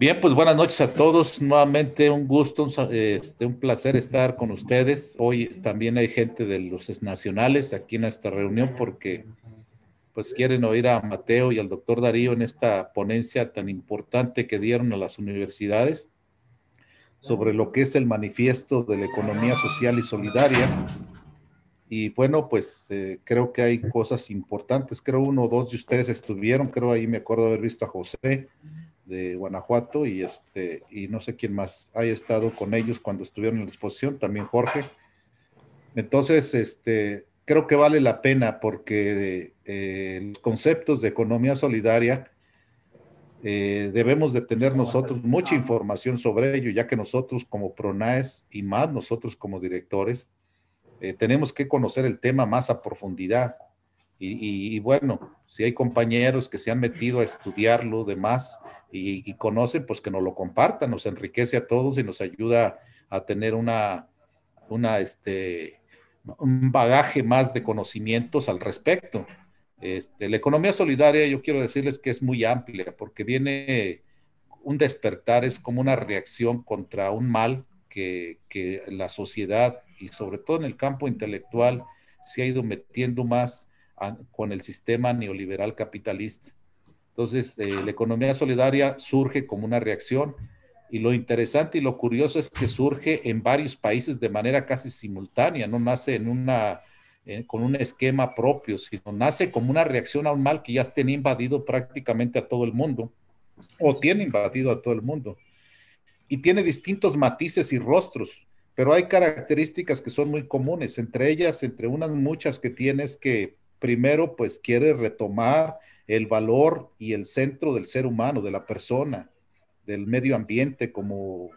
Bien, pues buenas noches a todos. Nuevamente un gusto, un placer estar con ustedes. Hoy también hay gente de los nacionales aquí en esta reunión porque pues quieren oír a Mateo y al doctor Darío en esta ponencia tan importante que dieron a las universidades sobre lo que es el manifiesto de la economía social y solidaria. Y bueno, pues creo que hay cosas importantes. Creo uno o dos de ustedes estuvieron, creo ahí me acuerdo haber visto a José de Guanajuato y no sé quién más haya estado con ellos cuando estuvieron en la exposición, también Jorge. Entonces, creo que vale la pena porque los conceptos de economía solidaria debemos de tener nosotros mucha información sobre ello, ya que nosotros como PRONAES y más nosotros como directores tenemos que conocer el tema más a profundidad. Y bueno, si hay compañeros que se han metido a estudiarlo demás y conocen, pues que nos lo compartan, nos enriquece a todos y nos ayuda a tener una, un bagaje más de conocimientos al respecto. La economía solidaria, yo quiero decirles que es muy amplia, porque viene un despertar, es como una reacción contra un mal que la sociedad y sobre todo en el campo intelectual se ha ido metiendo más con el sistema neoliberal capitalista. Entonces, la economía solidaria surge como una reacción y lo interesante y lo curioso es que surge en varios países de manera casi simultánea, no nace con un esquema propio, sino nace como una reacción a un mal que ya tiene invadido prácticamente a todo el mundo o tiene invadido a todo el mundo y tiene distintos matices y rostros, pero hay características que son muy comunes, entre ellas, entre unas muchas que tienes que primero pues quiere retomar el valor y el centro del ser humano, de la persona, del medio ambiente como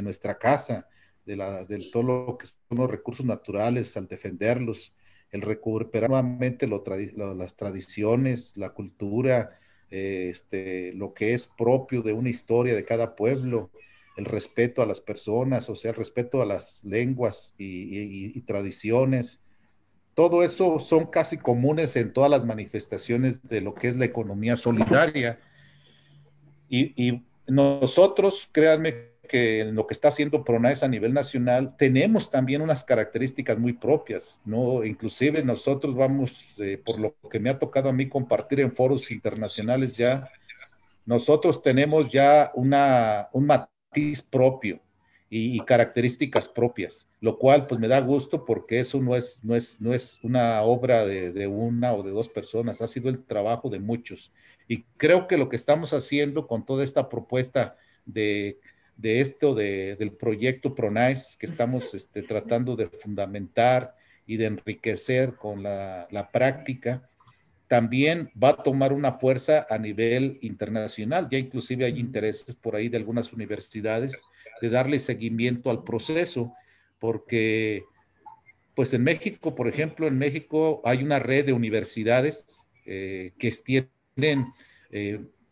nuestra casa, de todo lo que son los recursos naturales al defenderlos, el recuperar nuevamente las tradiciones, la cultura, lo que es propio de una historia de cada pueblo, el respeto a las personas, o sea, el respeto a las lenguas y tradiciones. Todo eso son casi comunes en todas las manifestaciones de lo que es la economía solidaria. Y nosotros, créanme que en lo que está haciendo PRONAES a nivel nacional, tenemos también unas características muy propias, ¿no? Inclusive nosotros vamos, por lo que me ha tocado a mí compartir en foros internacionales ya, nosotros tenemos ya un matiz propio y características propias, lo cual pues me da gusto porque eso no es una obra de una o de dos personas, ha sido el trabajo de muchos. Y creo que lo que estamos haciendo con toda esta propuesta de, del proyecto PRONAES que estamos tratando de fundamentar y de enriquecer con la práctica, también va a tomar una fuerza a nivel internacional. Ya inclusive hay intereses por ahí de algunas universidades de darle seguimiento al proceso, porque pues en México, por ejemplo, en México hay una red de universidades que tienen,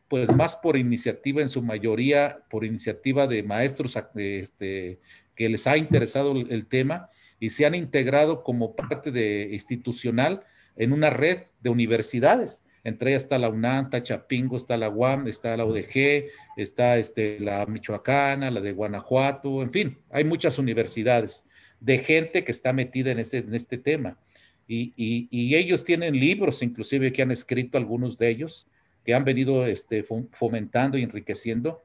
pues más por iniciativa, en su mayoría, por iniciativa de maestros que les ha interesado el tema y se han integrado como parte de institucional en una red de universidades. Entre ellas está la UNAM, está Chapingo, está la UAM, está la UDG, está la Michoacana, la de Guanajuato, en fin, hay muchas universidades de gente que está metida en este tema. Y ellos tienen libros, inclusive, que han escrito algunos de ellos, que han venido fomentando y enriqueciendo.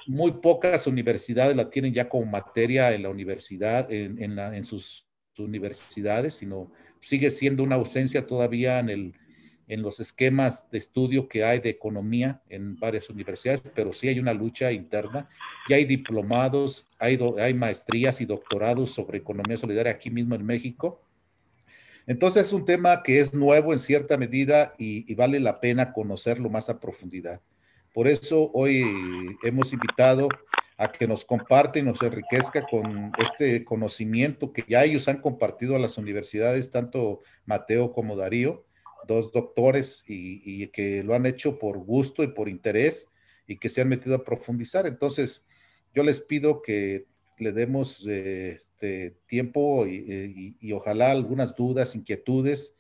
Muy pocas universidades la tienen ya como materia en la universidad, en sus universidades, sino sigue siendo una ausencia todavía en los esquemas de estudio que hay de economía en varias universidades, pero sí hay una lucha interna. Ya hay diplomados, hay maestrías y doctorados sobre economía solidaria aquí mismo en México. Entonces es un tema que es nuevo en cierta medida y vale la pena conocerlo más a profundidad. Por eso hoy hemos invitado a que nos comparte y nos enriquezca con este conocimiento que ya ellos han compartido a las universidades, tanto Mateo como Darío, dos doctores y que lo han hecho por gusto y por interés y que se han metido a profundizar. Entonces, yo les pido que le demos tiempo y ojalá algunas dudas, inquietudes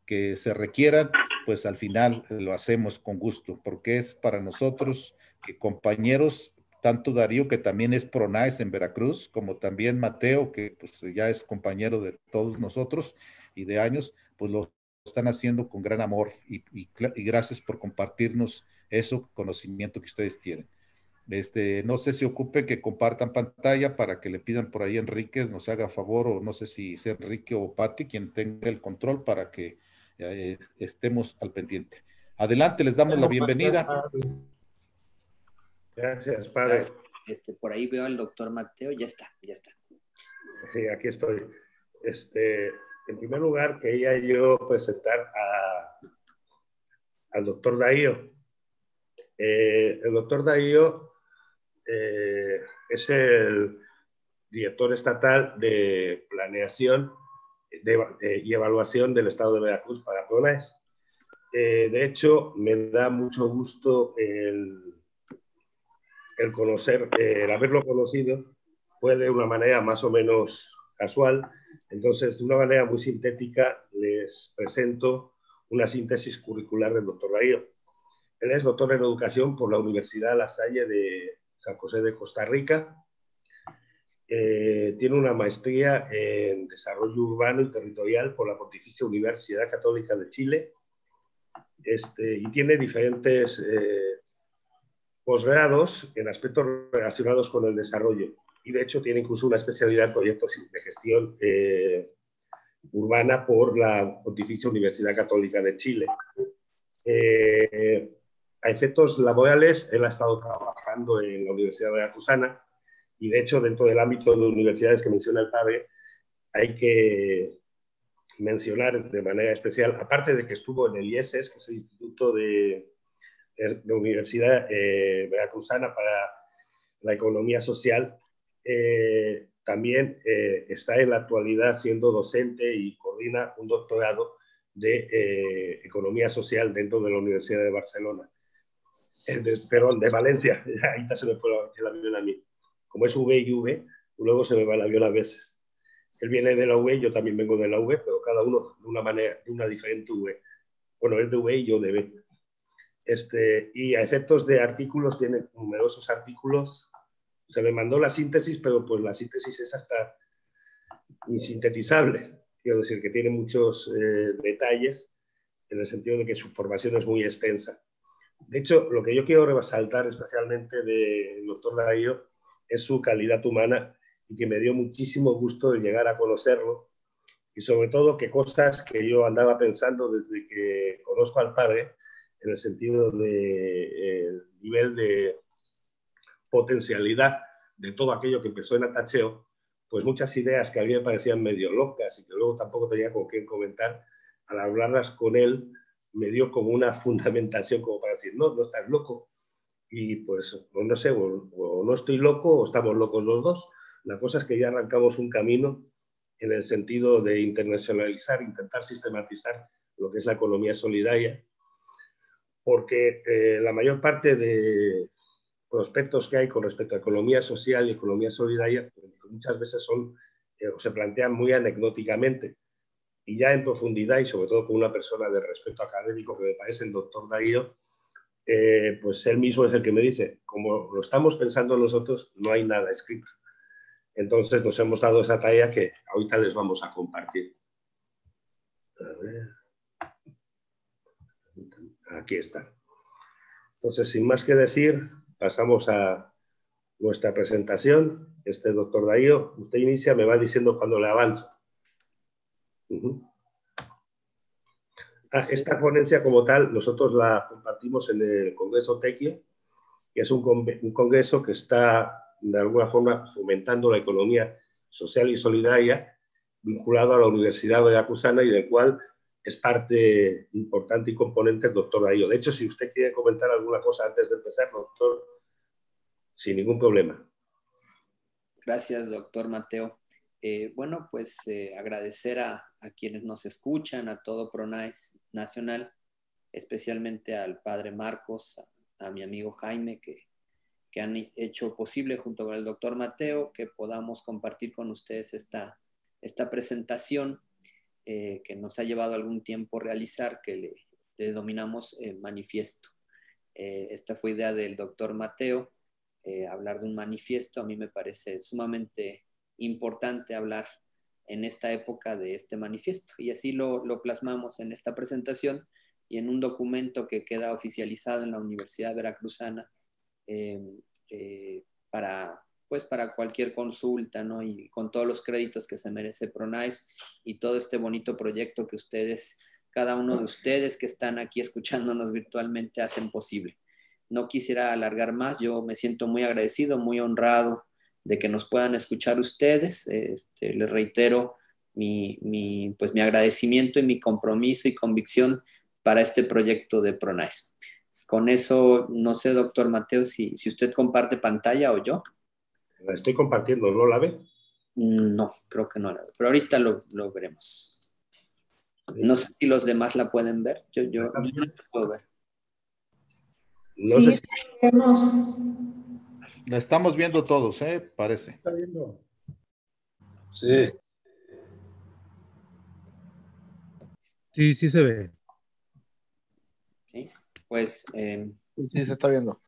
que se requieran, pues al final lo hacemos con gusto, porque es para nosotros que compañeros, tanto Darío, que también es PRONAES en Veracruz, como también Mateo, que pues ya es compañero de todos nosotros y de años, pues lo están haciendo con gran amor y gracias por compartirnos eso, conocimiento que ustedes tienen. No sé si ocupe que compartan pantalla para que le pidan por ahí a Enrique, nos haga favor, o no sé si sea Enrique o Pati quien tenga el control para que estemos al pendiente. Adelante, les damos la bienvenida. Gracias, padre. Por ahí veo al doctor Mateo, ya está. Sí, aquí estoy. En primer lugar, quería yo presentar al doctor Daío. El doctor Daío es el director estatal de planeación y evaluación del Estado de Veracruz para PRONAES. De hecho, me da mucho gusto el conocer, el haberlo conocido fue de una manera más o menos casual. Entonces, de una manera muy sintética, les presento una síntesis curricular del doctor Daío. Él es doctor en educación por la Universidad La Salle de San José de Costa Rica. Tiene una maestría en desarrollo urbano y territorial por la Pontificia Universidad Católica de Chile. Y tiene diferentes posgrados en aspectos relacionados con el desarrollo. Y de hecho tiene incluso una especialidad en proyectos de gestión urbana por la Pontificia Universidad Católica de Chile. A efectos laborales, él ha estado trabajando en la Universidad Veracruzana y de hecho dentro del ámbito de universidades que menciona el padre, hay que mencionar de manera especial, aparte de que estuvo en el IESES, que es el Instituto de Universidad Veracruzana para la Economía Social, también está en la actualidad siendo docente y coordina un doctorado de Economía Social dentro de la Universidad de Barcelona. Perdón, de Valencia. Ahí se me fue el avión a mí. Como es V y V, luego se me va el avión a veces. Él viene de la V, yo también vengo de la V, pero cada uno de una manera, de una diferente V. Bueno, él de V y yo de V. Y a efectos de artículos, tiene numerosos artículos. Se me mandó la síntesis, pero pues la síntesis es hasta insintetizable. Quiero decir que tiene muchos detalles en el sentido de que su formación es muy extensa. De hecho, lo que yo quiero resaltar especialmente del doctor Daío es su calidad humana y que me dio muchísimo gusto el llegar a conocerlo y sobre todo que cosas que yo andaba pensando desde que conozco al padre en el sentido de nivel de potencialidad de todo aquello que empezó en Atacheo, pues muchas ideas que a mí me parecían medio locas y que luego tampoco tenía con quién comentar, al hablarlas con él me dio como una fundamentación como para decir, no, no estás loco. Y pues, no sé, o no estoy loco o estamos locos los dos. La cosa es que ya arrancamos un camino en el sentido de internacionalizar, intentar sistematizar lo que es la economía solidaria, porque la mayor parte de prospectos que hay con respecto a economía social y economía solidaria muchas veces son o se plantean muy anecdóticamente y ya en profundidad y sobre todo con una persona de respeto académico que me parece el doctor Daío, pues él mismo es el que me dice, como lo estamos pensando nosotros, no hay nada escrito. Entonces nos hemos dado esa tarea que ahorita les vamos a compartir. A ver. Aquí está. Entonces, sin más que decir, pasamos a nuestra presentación. Doctor Daío, usted inicia, me va diciendo cuando le avanzo. Esta ponencia como tal, nosotros la compartimos en el Congreso Tequio, que es un congreso que está de alguna forma fomentando la economía social y solidaria vinculado a la Universidad Veracruzana y del cual es parte importante y componente el doctor Daío. De hecho, si usted quiere comentar alguna cosa antes de empezar, doctor, sin ningún problema. Gracias, doctor Mateo. Bueno, pues agradecer a quienes nos escuchan, a todo PRONAES Nacional, especialmente al padre Marcos, a mi amigo Jaime, que han hecho posible junto con el doctor Mateo que podamos compartir con ustedes esta presentación que nos ha llevado algún tiempo realizar, que le denominamos manifiesto. Esta fue idea del doctor Mateo, hablar de un manifiesto. A mí me parece sumamente importante hablar en esta época de este manifiesto, y así lo plasmamos en esta presentación y en un documento que queda oficializado en la Universidad Veracruzana para cualquier consulta, ¿no? Y con todos los créditos que se merece PRONAIS y todo este bonito proyecto que ustedes, cada uno de ustedes que están aquí escuchándonos virtualmente, hacen posible. No quisiera alargar más, yo me siento muy agradecido, muy honrado de que nos puedan escuchar ustedes. Les reitero mi agradecimiento y mi compromiso y convicción para este proyecto de PRONAIS. Con eso, no sé, doctor Mateo, si usted comparte pantalla o yo. La estoy compartiendo, ¿no la ve? No, creo que no la veo, pero ahorita lo veremos. No sé si los demás la pueden ver. Yo no la puedo ver. No sé si... vemos. La estamos viendo todos, parece. ¿Está viendo? Sí. Sí, sí se ve. ¿Sí? Pues... Sí, se está viendo.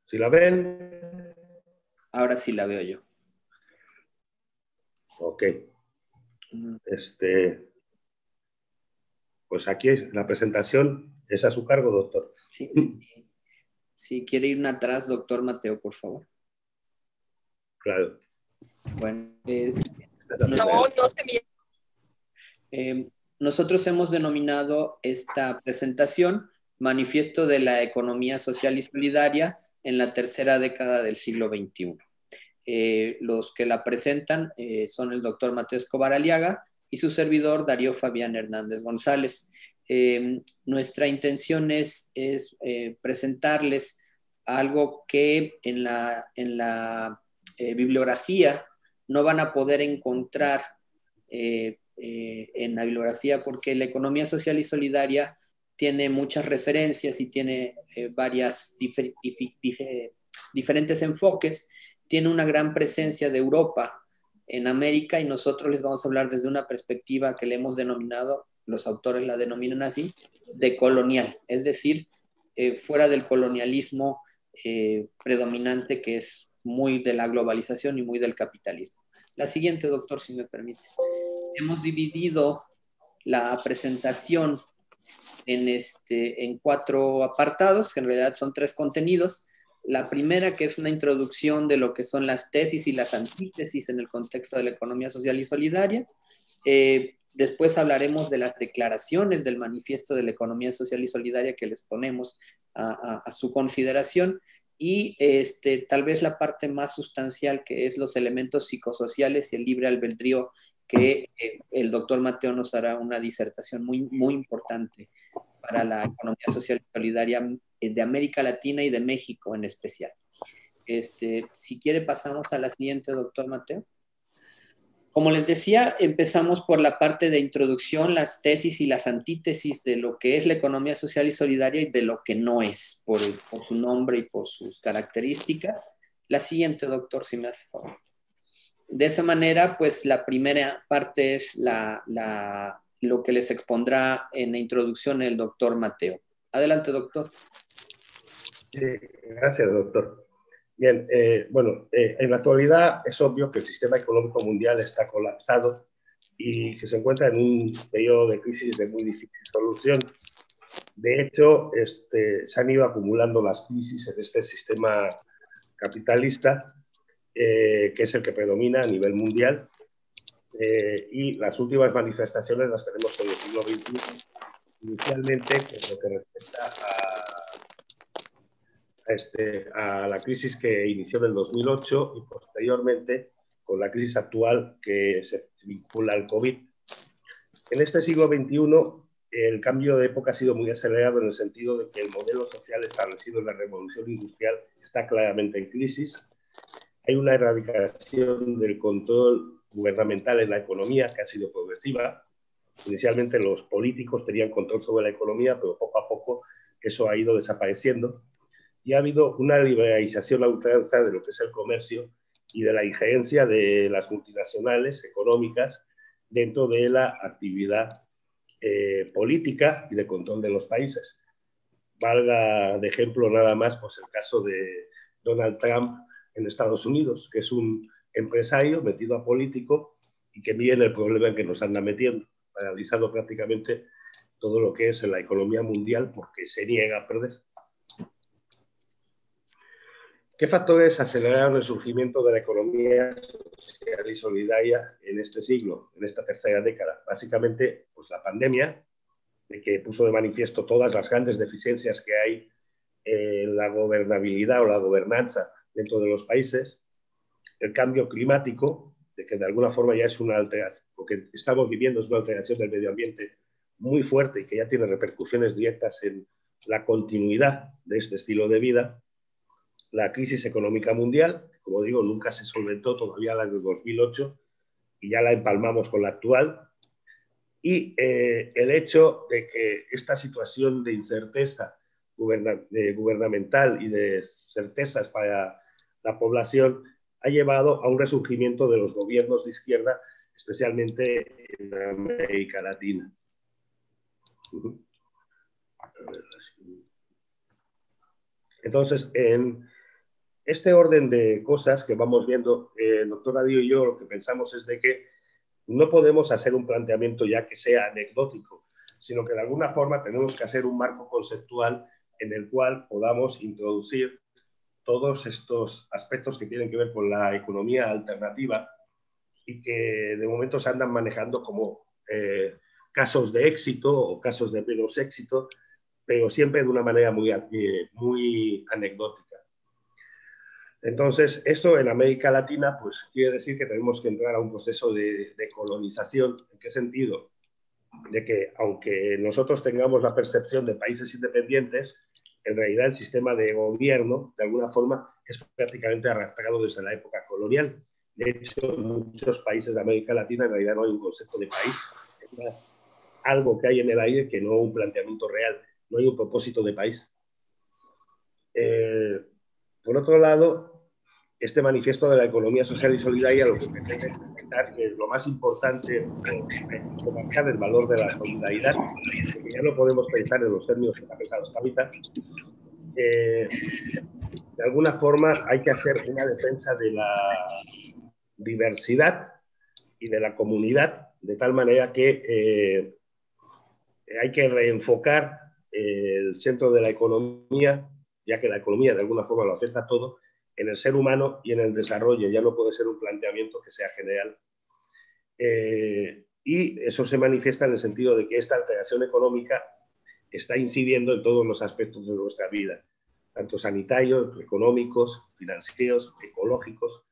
Si la ven... Ahora sí la veo yo. Ok. Pues aquí la presentación es a su cargo, doctor. Sí. Si quiere ir atrás, doctor Mateo, por favor. Claro. Bueno, No se ve. Nosotros hemos denominado esta presentación Manifiesto de la Economía Social y Solidaria en la tercera década del siglo XXI. Los que la presentan son el doctor Mateo Escobar Aliaga y su servidor Darío Fabián Hernández González. Nuestra intención es presentarles algo que en la bibliografía no van a poder encontrar en la bibliografía, porque la economía social y solidaria tiene muchas referencias y tiene varias diferentes enfoques. Tiene una gran presencia de Europa en América, y nosotros les vamos a hablar desde una perspectiva que le hemos denominado, los autores la denominan así, de colonial, es decir, fuera del colonialismo predominante, que es muy de la globalización y muy del capitalismo. La siguiente, doctor, si me permite. Hemos dividido la presentación en 4 apartados, que en realidad son 3 contenidos. La primera, que es una introducción de lo que son las tesis y las antítesis en el contexto de la economía social y solidaria. Después hablaremos de las declaraciones del manifiesto de la economía social y solidaria que les ponemos a su consideración. Y tal vez la parte más sustancial, que es los elementos psicosociales y el libre albedrío, que el doctor Mateo nos hará una disertación muy, muy importante para la economía social y solidaria de América Latina y de México en especial. Si quiere, pasamos a la siguiente, doctor Mateo. Como les decía, empezamos por la parte de introducción, las tesis y las antítesis de lo que es la economía social y solidaria y de lo que no es, por su nombre y por sus características. La siguiente, doctor, si me hace favor. De esa manera, pues la primera parte es lo que les expondrá en la introducción el doctor Mateo. Adelante, doctor. Sí, gracias, doctor. Bien, en la actualidad es obvio que el sistema económico mundial está colapsado y que se encuentra en un periodo de crisis de muy difícil solución. De hecho, se han ido acumulando las crisis en este sistema capitalista, que es el que predomina a nivel mundial, y las últimas manifestaciones las tenemos en el siglo XXI, inicialmente en lo que respecta a la crisis que inició en el 2008 y posteriormente con la crisis actual que se vincula al COVID. En este siglo XXI, el cambio de época ha sido muy acelerado en el sentido de que el modelo social establecido en la revolución industrial está claramente en crisis. Hay una erradicación del control gubernamental en la economía que ha sido progresiva. Inicialmente los políticos tenían control sobre la economía, pero poco a poco eso ha ido desapareciendo. Y ha habido una liberalización a ultranza de lo que es el comercio y de la injerencia de las multinacionales económicas dentro de la actividad política y de control de los países. Valga de ejemplo nada más pues, el caso de Donald Trump en Estados Unidos, que es un empresario metido a político y que mide el problema en que nos anda metiendo, paralizando prácticamente todo lo que es en la economía mundial porque se niega a perder. ¿Qué factores aceleraron el surgimiento de la economía social y solidaria en este siglo, en esta tercera década? Básicamente, pues la pandemia, que puso de manifiesto todas las grandes deficiencias que hay en la gobernabilidad o la gobernanza dentro de los países, el cambio climático, de que de alguna forma ya es una alteración, lo que estamos viviendo es una alteración del medio ambiente muy fuerte y que ya tiene repercusiones directas en la continuidad de este estilo de vida. La crisis económica mundial, como digo, nunca se solventó, todavía la del 2008, y ya la empalmamos con la actual. Y el hecho de que esta situación de incerteza gubernamental y de certezas para la población ha llevado a un resurgimiento de los gobiernos de izquierda, especialmente en América Latina. Entonces, en este orden de cosas que vamos viendo, el doctor Darío y yo lo que pensamos es de que no podemos hacer un planteamiento ya que sea anecdótico, sino que de alguna forma tenemos que hacer un marco conceptual en el cual podamos introducir todos estos aspectos que tienen que ver con la economía alternativa y que de momento se andan manejando como casos de éxito o casos de menos éxito, pero siempre de una manera muy anecdótica. Entonces, esto en América Latina, pues quiere decir que tenemos que entrar a un proceso de colonización. ¿En qué sentido? De que aunque nosotros tengamos la percepción de países independientes, en realidad el sistema de gobierno, de alguna forma, es prácticamente arrastrado desde la época colonial. De hecho, en muchos países de América Latina en realidad no hay un concepto de país. Es algo que hay en el aire que no un planteamiento real. No hay un propósito de país. Por otro lado, este manifiesto de la economía social y solidaria lo que pretende comentar que lo más importante es marcar el valor de la solidaridad, porque ya no podemos pensar en los términos que se han pensado hasta ahorita. De alguna forma hay que hacer una defensa de la diversidad y de la comunidad, de tal manera que hay que reenfocar el centro de la economía, ya que la economía de alguna forma lo afecta a todo, en el ser humano y en el desarrollo. Ya no puede ser un planteamiento que sea general. Y eso se manifiesta en el sentido de que esta alteración económica está incidiendo en todos los aspectos de nuestra vida, tanto sanitarios, económicos, financieros, ecológicos,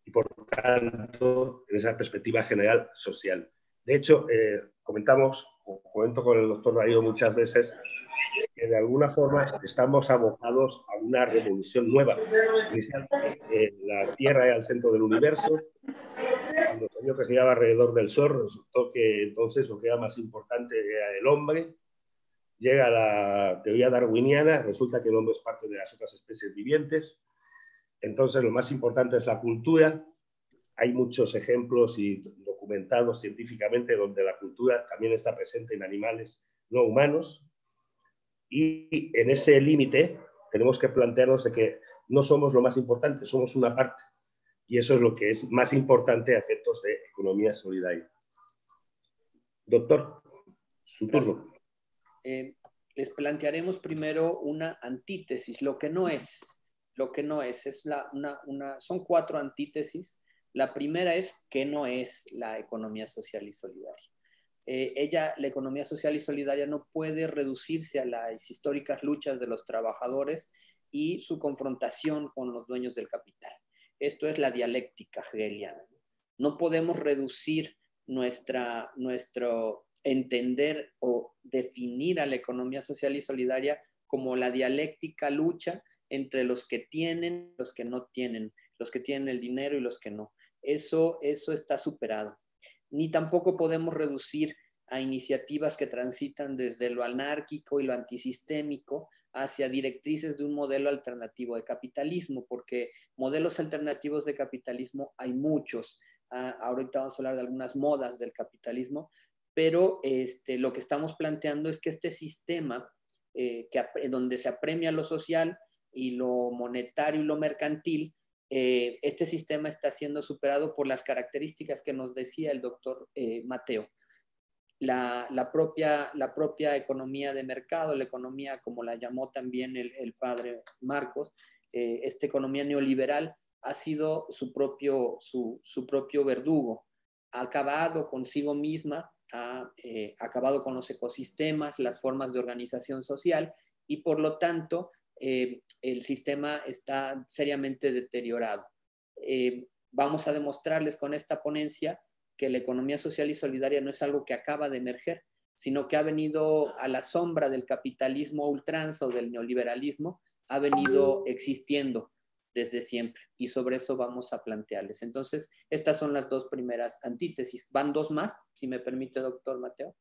y por tanto, en esa perspectiva general social. De hecho, comento con el doctor Darío muchas veces que de alguna forma estamos abocados a una revolución nueva. Inicialmente, la Tierra era el centro del universo. Cuando se vio que giraba alrededor del Sol, resultó que entonces lo que era más importante era el hombre. Llega la teoría darwiniana, resulta que el hombre es parte de las otras especies vivientes. Entonces, lo más importante es la cultura. Hay muchos ejemplos y documentados científicamente donde la cultura también está presente en animales no humanos. Y en ese límite tenemos que plantearnos de que no somos lo más importante, somos una parte. Y eso es lo que es más importante a efectos de economía solidaria. Doctor, su turno. Les plantearemos primero una antítesis, lo que no es. Son 4 antítesis. La primera es ¿qué no es la economía social y solidaria? La economía social y solidaria no puede reducirse a las históricas luchas de los trabajadores y su confrontación con los dueños del capital. Esto es la dialéctica hegeliana. No podemos reducir nuestro entender o definir a la economía social y solidaria como la dialéctica lucha entre los que tienen, los que no tienen, los que tienen el dinero y los que no. Eso está superado. Ni tampoco podemos reducir a iniciativas que transitan desde lo anárquico y lo antisistémico hacia directrices de un modelo alternativo de capitalismo, porque modelos alternativos de capitalismo hay muchos. Ahorita vamos a hablar de algunas modas del capitalismo, pero lo que estamos planteando es que este sistema donde se apremia lo social y lo monetario y lo mercantil, este sistema está siendo superado por las características que nos decía el doctor Mateo. La propia economía de mercado, la economía como la llamó también el padre Marcos, esta economía neoliberal ha sido su propio verdugo. Ha acabado consigo misma, ha acabado con los ecosistemas, las formas de organización social y por lo tanto el sistema está seriamente deteriorado. Vamos a demostrarles con esta ponencia que la economía social y solidaria no es algo que acaba de emerger, sino que ha venido a la sombra del capitalismo ultranza o del neoliberalismo, ha venido existiendo desde siempre, y sobre eso vamos a plantearles. Entonces, estas son las dos primeras antítesis. Van dos más, si me permite, doctor Mateo.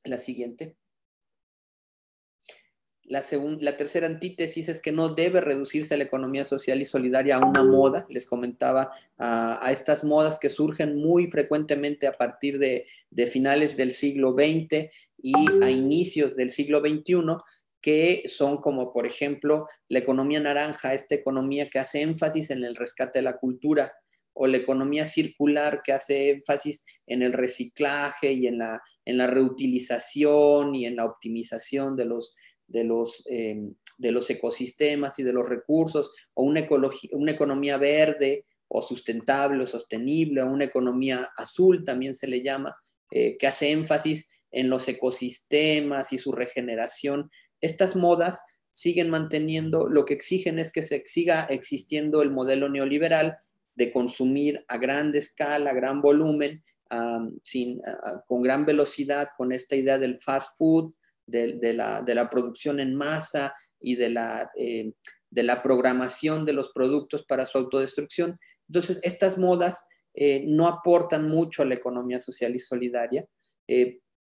La siguiente. La tercera antítesis es que no debe reducirse la economía social y solidaria a una moda. Les comentaba a estas modas que surgen muy frecuentemente a partir de finales del siglo XX y a inicios del siglo XXI, que son como, por ejemplo, la economía naranja, esta economía que hace énfasis en el rescate de la cultura, o la economía circular que hace énfasis en el reciclaje y en la reutilización y en la optimización de los ecosistemas y de los recursos, o una economía verde o sustentable o sostenible, o una economía azul también se le llama, que hace énfasis en los ecosistemas y su regeneración. Estas modas siguen manteniendo, lo que exigen es que se siga existiendo el modelo neoliberal de consumir a gran escala, a gran volumen, con gran velocidad, con esta idea del fast food, de la producción en masa y de la programación de los productos para su autodestrucción. Entonces, estas modas no aportan mucho a la economía social y solidaria,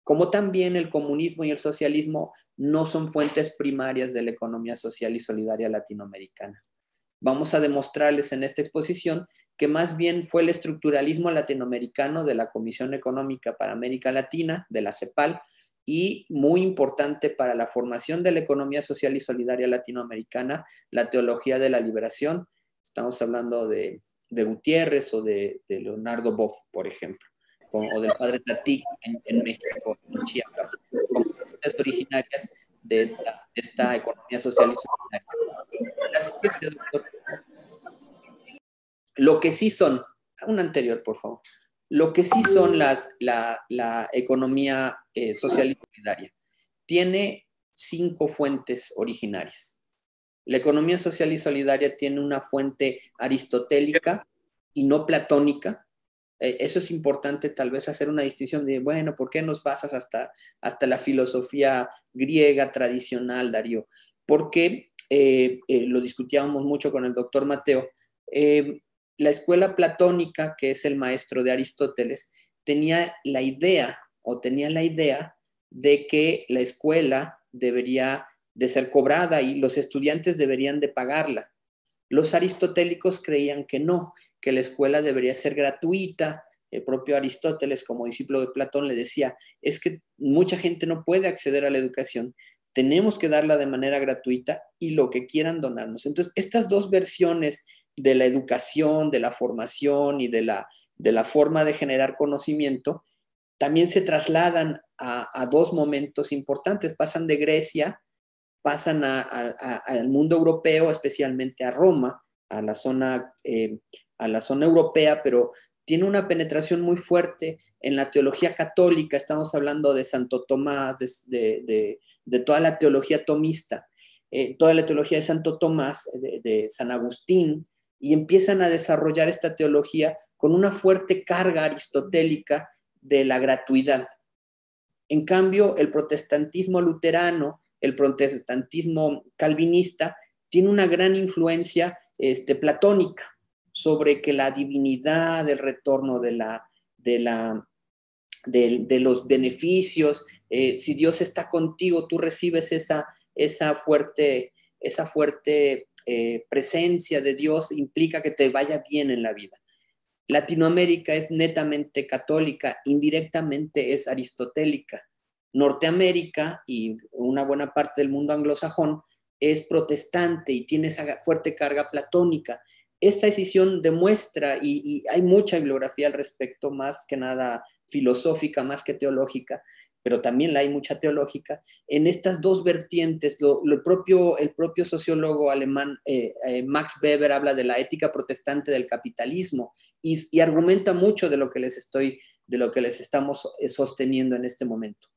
como también el comunismo y el socialismo no son fuentes primarias de la economía social y solidaria latinoamericana. Vamos a demostrarles en esta exposición que más bien fue el estructuralismo latinoamericano de la Comisión Económica para América Latina, de la CEPAL, y muy importante para la formación de la economía social y solidaria latinoamericana, la teología de la liberación. Estamos hablando de Gutiérrez o de Leonardo Boff, por ejemplo, o del padre Tatí en México, en Chiapas, como fuentes originarias de esta economía social y solidaria. La siguiente, doctor. Lo que sí son, un anterior, por favor. Lo que sí son la economía social y solidaria. Tiene 5 fuentes originarias. La economía social y solidaria tiene una fuente aristotélica y no platónica. Eso es importante, tal vez hacer una distinción de, bueno, ¿por qué nos pasas hasta la filosofía griega tradicional, Darío? Porque lo discutíamos mucho con el doctor Mateo. La escuela platónica, que es el maestro de Aristóteles, tenía la idea de que la escuela debería de ser cobrada y los estudiantes deberían de pagarla. Los aristotélicos creían que no, que la escuela debería ser gratuita. El propio Aristóteles, como discípulo de Platón, le decía, es que mucha gente no puede acceder a la educación, tenemos que darla de manera gratuita y lo que quieran donarnos. Entonces, estas dos versiones de la educación, de la formación y de la forma de generar conocimiento, también se trasladan a dos momentos importantes. Pasan de Grecia, pasan al mundo europeo, especialmente a Roma, a la zona europea, pero tiene una penetración muy fuerte en la teología católica. Estamos hablando de Santo Tomás, de toda la teología tomista, toda la teología de Santo Tomás, de San Agustín, y empiezan a desarrollar esta teología con una fuerte carga aristotélica de la gratuidad. En cambio, el protestantismo luterano, el protestantismo calvinista, tiene una gran influencia platónica sobre que la divinidad, el retorno de los beneficios, si Dios está contigo, tú recibes esa fuerte presencia de Dios, implica que te vaya bien en la vida. Latinoamérica es netamente católica, indirectamente es aristotélica. Norteamérica y una buena parte del mundo anglosajón es protestante y tiene esa fuerte carga platónica. Esta decisión demuestra, y hay mucha bibliografía al respecto, más que nada filosófica, más que teológica, pero también la hay mucha teológica, en estas dos vertientes. El propio sociólogo alemán Max Weber habla de la ética protestante del capitalismo y argumenta mucho de lo que les estamos sosteniendo en este momento.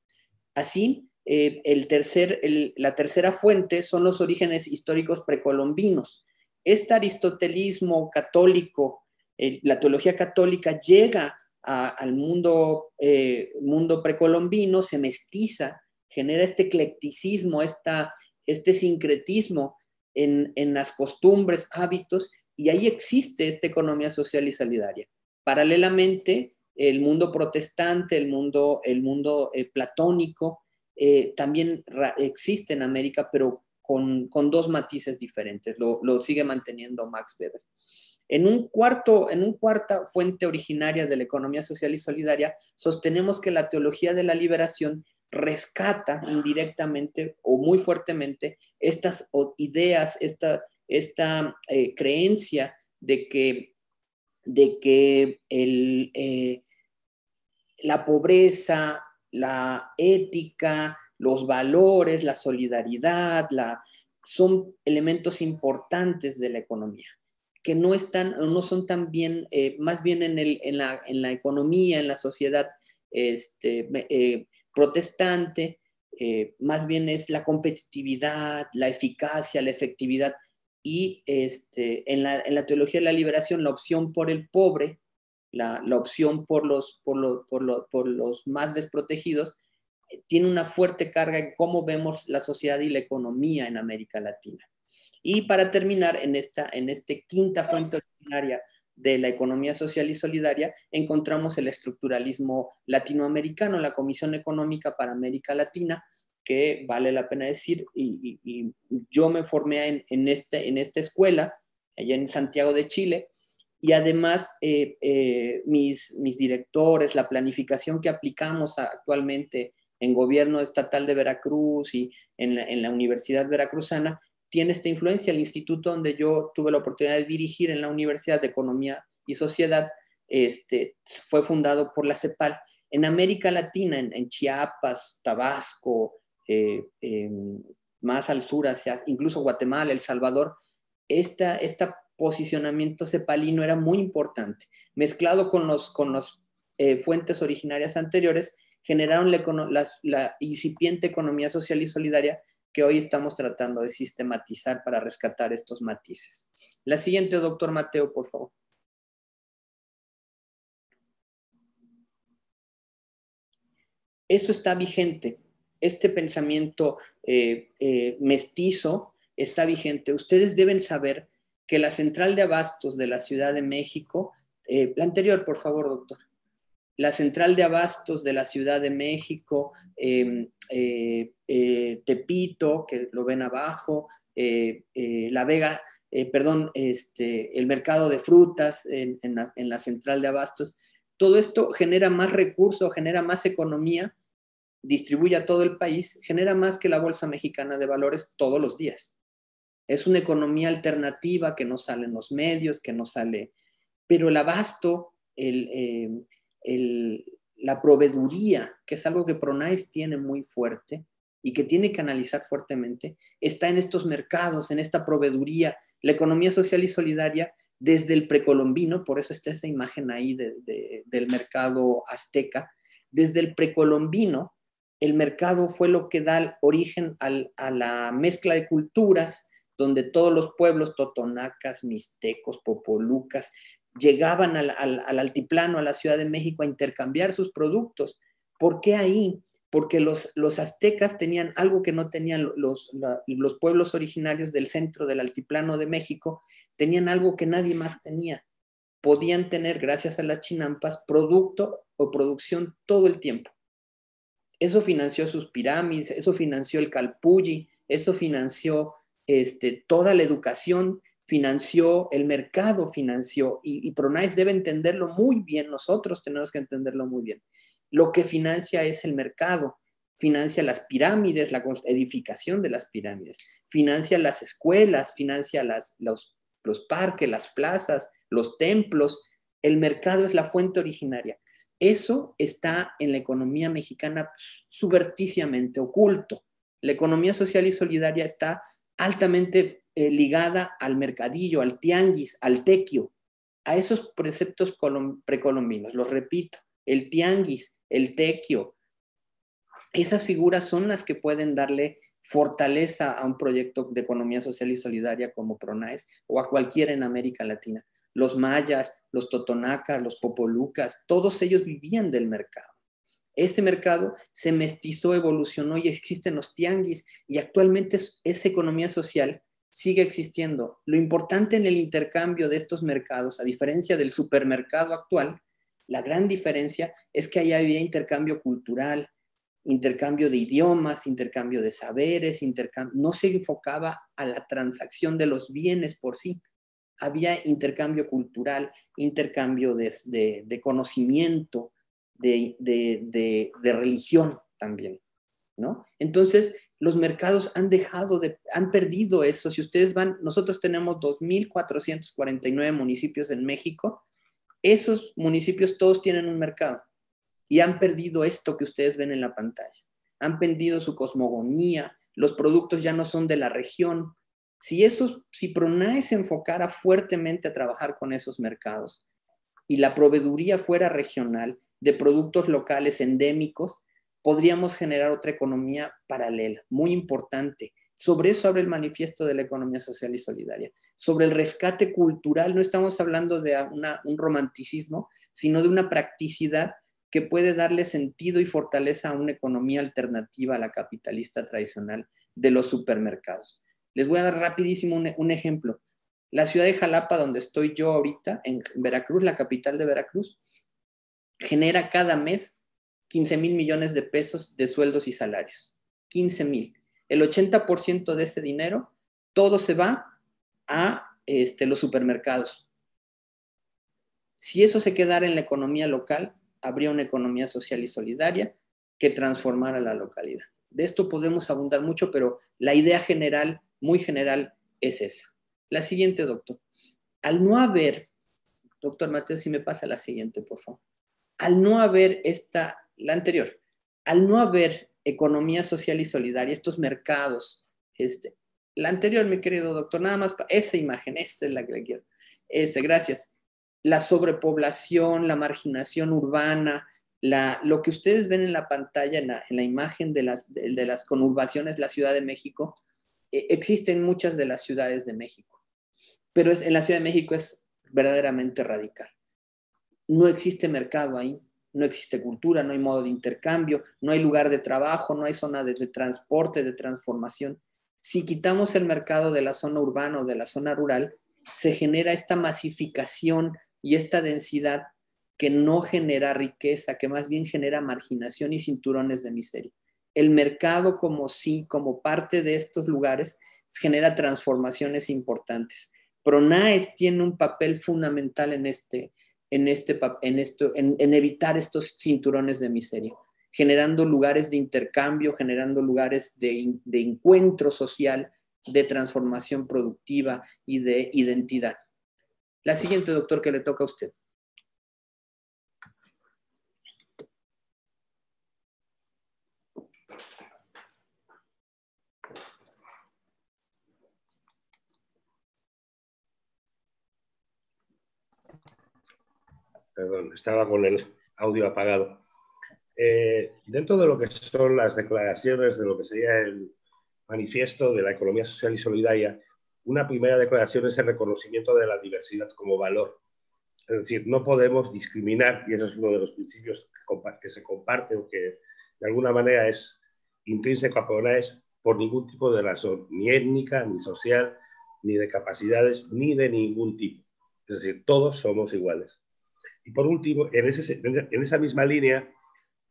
Así, la tercera fuente son los orígenes históricos precolombinos. Este aristotelismo católico, la teología católica llega al mundo precolombino, se mestiza, genera este eclecticismo, este sincretismo en las costumbres, hábitos, y ahí existe esta economía social y solidaria. Paralelamente, el mundo protestante, el mundo platónico, también existe en América, pero con dos matices diferentes. Lo sigue manteniendo Max Weber. En una cuarta fuente originaria de la economía social y solidaria, sostenemos que la teología de la liberación rescata indirectamente o muy fuertemente estas ideas, esta creencia de que la pobreza, la ética, los valores, la solidaridad, son elementos importantes de la economía, que no son tan bien, más bien en la economía, en la sociedad protestante, más bien es la competitividad, la eficacia, la efectividad, y en la teología de la liberación, la opción por el pobre, la opción por los más desprotegidos, tiene una fuerte carga en cómo vemos la sociedad y la economía en América Latina. Y para terminar, en esta quinta fuente originaria de la economía social y solidaria, encontramos el estructuralismo latinoamericano, la Comisión Económica para América Latina, que vale la pena decir, y yo me formé en esta escuela, allá en Santiago de Chile, y además mis directores, la planificación que aplicamos actualmente en gobierno estatal de Veracruz y en la Universidad Veracruzana, tiene esta influencia. El instituto donde yo tuve la oportunidad de dirigir en la Universidad de Economía y Sociedad fue fundado por la CEPAL. En América Latina, en Chiapas, Tabasco, más al sur, incluso Guatemala, El Salvador, este posicionamiento cepalino era muy importante. Mezclado con las fuentes originarias anteriores, generaron la incipiente economía social y solidaria que hoy estamos tratando de sistematizar para rescatar estos matices. La siguiente, doctor Mateo, por favor. Eso está vigente. Este pensamiento mestizo está vigente. Ustedes deben saber que la central de abastos de la Ciudad de México, la anterior, por favor, doctor. La central de abastos de la Ciudad de México, Tepito, que lo ven abajo, La Vega, el mercado de frutas en la central de abastos, todo esto genera más recursos, genera más economía, distribuye a todo el país, genera más que la Bolsa Mexicana de Valores todos los días. Es una economía alternativa que no sale en los medios, que no sale, pero el abasto, la proveeduría, que es algo que Pronais tiene muy fuerte y que tiene que analizar fuertemente, está en estos mercados, en esta proveeduría. La economía social y solidaria desde el precolombino, por eso está esa imagen ahí del mercado azteca, desde el precolombino, el mercado fue lo que da origen a la mezcla de culturas, donde todos los pueblos totonacas, mixtecos, popolucas, llegaban al altiplano, a la Ciudad de México, a intercambiar sus productos. ¿Por qué ahí? Porque los aztecas tenían algo que no tenían los pueblos originarios del centro del altiplano de México, tenían algo que nadie más tenía. Podían tener, gracias a las chinampas, producto o producción todo el tiempo. Eso financió sus pirámides, eso financió el Calpulli, eso financió toda la educación financió, el mercado financió, y Pronais debe entenderlo muy bien, nosotros tenemos que entenderlo muy bien. Lo que financia es el mercado, financia las pirámides, la edificación de las pirámides, financia las escuelas, financia los parques, las plazas, los templos. El mercado es la fuente originaria. Eso está en la economía mexicana subrepticiamente oculto. La economía social y solidaria está altamente ligada al mercadillo, al tianguis, al tequio, a esos preceptos precolombinos. Los repito, el tianguis, el tequio, esas figuras son las que pueden darle fortaleza a un proyecto de economía social y solidaria como Pronais o a cualquiera en América Latina. Los mayas, los totonacas, los popolucas, todos ellos vivían del mercado. Ese mercado se mestizó, evolucionó y existen los tianguis y actualmente esa economía social sigue existiendo. Lo importante en el intercambio de estos mercados, a diferencia del supermercado actual, la gran diferencia es que allá había intercambio cultural, intercambio de idiomas, intercambio de saberes, no se enfocaba a la transacción de los bienes por sí. Había intercambio cultural, intercambio de conocimiento, de religión también, ¿no? Entonces, los mercados han perdido eso. Si ustedes van, nosotros tenemos 2,449 municipios en México. Esos municipios todos tienen un mercado y han perdido esto que ustedes ven en la pantalla. Han perdido su cosmogonía, los productos ya no son de la región. Si Pronais se enfocara fuertemente a trabajar con esos mercados y la proveeduría fuera regional de productos locales endémicos, podríamos generar otra economía paralela, muy importante. Sobre eso habla el manifiesto de la economía social y solidaria. Sobre el rescate cultural, no estamos hablando de un romanticismo, sino de una practicidad que puede darle sentido y fortaleza a una economía alternativa a la capitalista tradicional de los supermercados. Les voy a dar rapidísimo un ejemplo. La ciudad de Jalapa, donde estoy yo ahorita, en Veracruz, la capital de Veracruz, genera cada mes 15,000 millones de pesos de sueldos y salarios. 15,000. El 80% de ese dinero, todo se va a los supermercados. Si eso se quedara en la economía local, habría una economía social y solidaria que transformara la localidad. De esto podemos abundar mucho, pero la idea general, muy general, es esa. La siguiente, doctor. Al no haber, doctor Mateo, si me pasa la siguiente, por favor. Al no haber la anterior, al no haber economía social y solidaria, estos mercados, la anterior, mi querido doctor, nada más, esa imagen, esa es la que le quiero. Gracias. La sobrepoblación, la marginación urbana, lo que ustedes ven en la pantalla, en la imagen de las conurbaciones, la Ciudad de México, existen en muchas de las ciudades de México, pero en la Ciudad de México es verdaderamente radical. No existe mercado ahí, no existe cultura, no hay modo de intercambio, no hay lugar de trabajo, no hay zona de transporte, de transformación. Si quitamos el mercado de la zona urbana o de la zona rural, se genera esta masificación y esta densidad que no genera riqueza, que más bien genera marginación y cinturones de miseria. El mercado como parte de estos lugares genera transformaciones importantes. Pronais tiene un papel fundamental en evitar estos cinturones de miseria, generando lugares de intercambio, generando lugares de encuentro social, de transformación productiva y de identidad. La siguiente, doctor, que le toca a usted. Perdón, estaba con el audio apagado. Dentro de lo que son las declaraciones de lo que sería el manifiesto de la economía social y solidaria, una primera declaración es el reconocimiento de la diversidad como valor. Es decir, no podemos discriminar, y eso es uno de los principios que se comparte o que de alguna manera es intrínseco a Pronais, por ningún tipo de razón, ni étnica, ni social, ni de capacidades, ni de ningún tipo. Es decir, todos somos iguales. Y por último, en esa misma línea,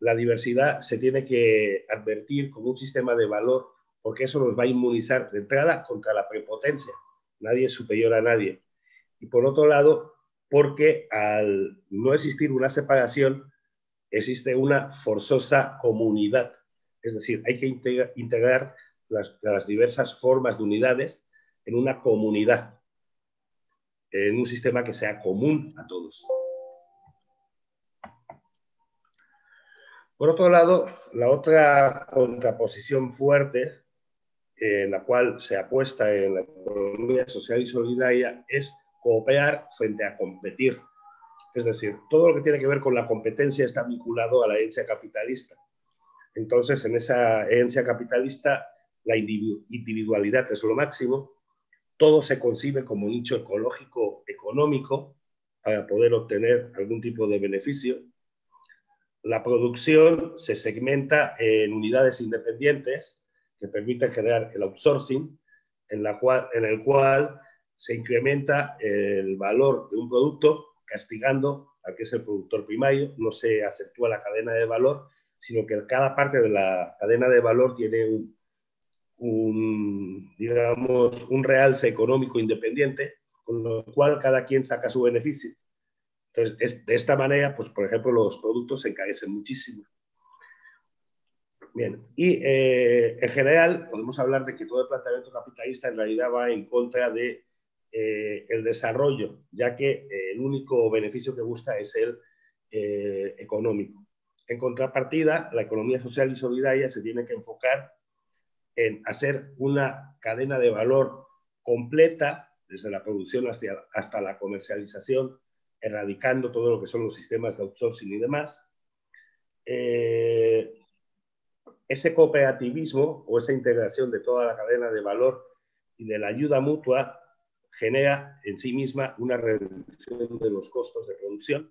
la diversidad se tiene que advertir como un sistema de valor, porque eso nos va a inmunizar de entrada contra la prepotencia. nadie es superior a nadie. Y por otro lado, porque al no existir una separación, existe una forzosa comunidad. Es decir, hay que integrar las diversas formas de unidades en una comunidad, en un sistema que sea común a todos. Por otro lado, la otra contraposición fuerte en la cual se apuesta en la economía social y solidaria es cooperar frente a competir. Es decir, todo lo que tiene que ver con la competencia está vinculado a la herencia capitalista. Entonces, en esa herencia capitalista, la individualidad es lo máximo, todo se concibe como nicho ecológico económico para poder obtener algún tipo de beneficio. La producción se segmenta en unidades independientes que permiten generar el outsourcing, en el cual se incrementa el valor de un producto castigando al que es el productor primario, no se acentúa la cadena de valor, sino que cada parte de la cadena de valor tiene digamos, un realce económico independiente, con lo cual cada quien saca su beneficio. Entonces, de esta manera, pues, por ejemplo, los productos se encarecen muchísimo. Bien, y en general podemos hablar de que todo el planteamiento capitalista en realidad va en contra de el desarrollo, ya que el único beneficio que busca es el económico. En contrapartida, la economía social y solidaria se tiene que enfocar en hacer una cadena de valor completa, desde la producción hasta la comercialización, erradicando todo lo que son los sistemas de outsourcing y demás. Ese cooperativismo o esa integración de toda la cadena de valor y de la ayuda mutua genera en sí misma una reducción de los costos de producción,